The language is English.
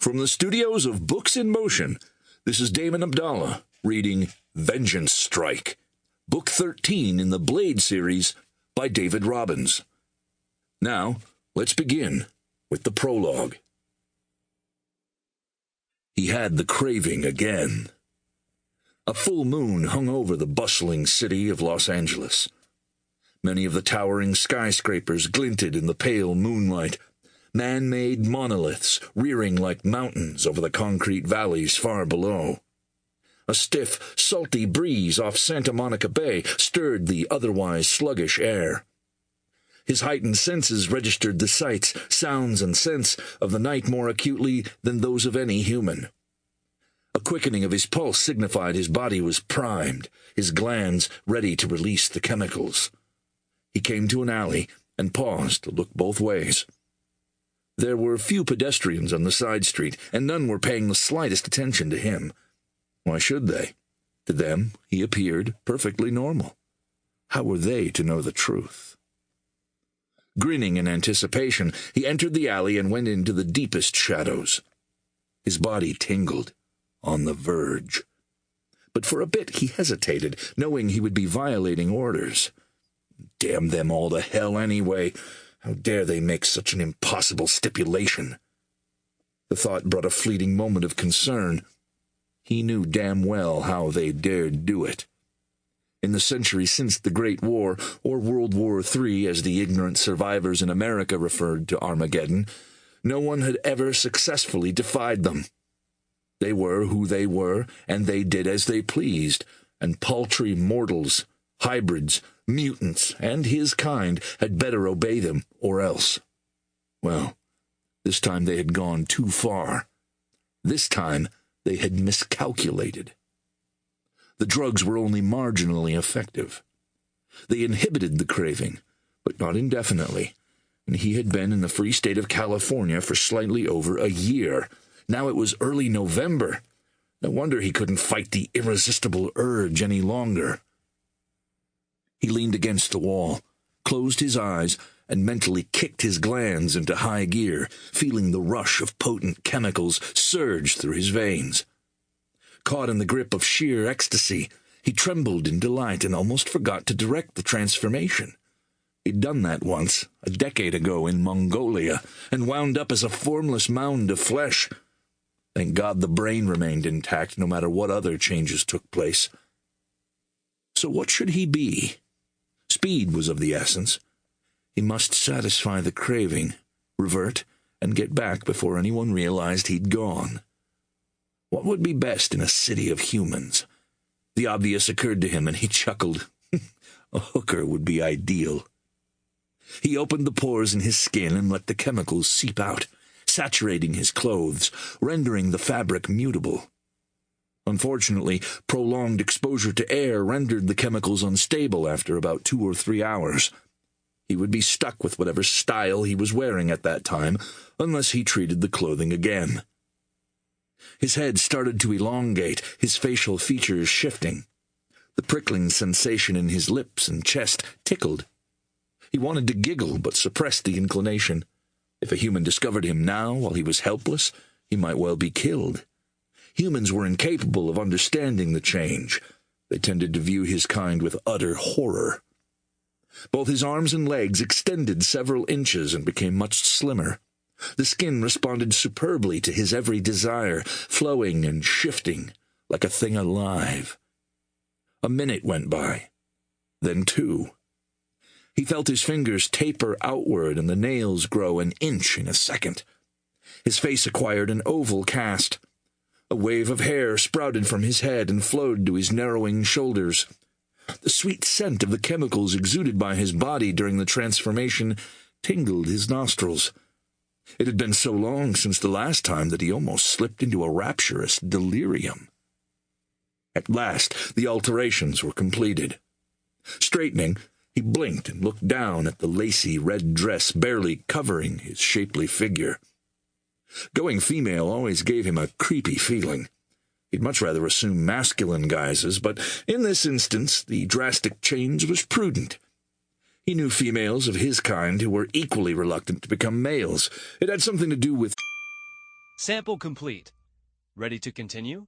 From the studios of Books in Motion, this is Damon Abdallah reading Vengeance Strike, Book 13 in the Blade series by David Robbins. Now, let's begin with the prologue. He had the craving again. A full moon hung over the bustling city of Los Angeles. Many of the towering skyscrapers glinted in the pale moonlight, man-made monoliths rearing like mountains over the concrete valleys far below. A stiff, salty breeze off Santa Monica Bay stirred the otherwise sluggish air. His heightened senses registered the sights, sounds, and scents of the night more acutely than those of any human. A quickening of his pulse signified his body was primed, his glands ready to release the chemicals. He came to an alley and paused to look both ways. There were few pedestrians on the side street, and none were paying the slightest attention to him. Why should they? To them, he appeared perfectly normal. How were they to know the truth? Grinning in anticipation, he entered the alley and went into the deepest shadows. His body tingled, on the verge. But for a bit he hesitated, knowing he would be violating orders. Damn them all to hell anyway. How dare they make such an impossible stipulation? The thought brought a fleeting moment of concern. He knew damn well how they dared do it. In the century since the Great War, or World War III as the ignorant survivors in America referred to Armageddon, no one had ever successfully defied them. They were who they were, and they did as they pleased, and paltry mortals, hybrids, mutants, and his kind had better obey them, or else. Well, this time they had gone too far. This time they had miscalculated. The drugs were only marginally effective. They inhibited the craving, but not indefinitely, and he had been in the free state of California for slightly over a year. Now it was early November. No wonder he couldn't fight the irresistible urge any longer. He leaned against the wall, closed his eyes, and mentally kicked his glands into high gear, feeling the rush of potent chemicals surge through his veins. Caught in the grip of sheer ecstasy, he trembled in delight and almost forgot to direct the transformation. He'd done that once, a decade ago in Mongolia, and wound up as a formless mound of flesh. Thank God the brain remained intact, no matter what other changes took place. So what should he be? Speed was of the essence. He must satisfy the craving, revert, and get back before anyone realized he'd gone. What would be best in a city of humans? The obvious occurred to him, and he chuckled. A hooker would be ideal. He opened the pores in his skin and let the chemicals seep out, saturating his clothes, rendering the fabric mutable. Unfortunately, prolonged exposure to air rendered the chemicals unstable after about 2 or 3 hours. He would be stuck with whatever style he was wearing at that time, unless he treated the clothing again. His head started to elongate, his facial features shifting. The prickling sensation in his lips and chest tickled. He wanted to giggle, but suppressed the inclination. If a human discovered him now, while he was helpless, he might well be killed. Humans were incapable of understanding the change. They tended to view his kind with utter horror. Both his arms and legs extended several inches and became much slimmer. The skin responded superbly to his every desire, flowing and shifting like a thing alive. A minute went by, then 2. He felt his fingers taper outward and the nails grow an inch in a second. His face acquired an oval cast. A wave of hair sprouted from his head and flowed to his narrowing shoulders. The sweet scent of the chemicals exuded by his body during the transformation tingled his nostrils. It had been so long since the last time that he almost slipped into a rapturous delirium. At last, the alterations were completed. Straightening, he blinked and looked down at the lacy red dress barely covering his shapely figure. Going female always gave him a creepy feeling. He'd much rather assume masculine guises, but in this instance the drastic change was prudent. He knew females of his kind who were equally reluctant to become males. It had something to do with Sample complete. Ready to continue?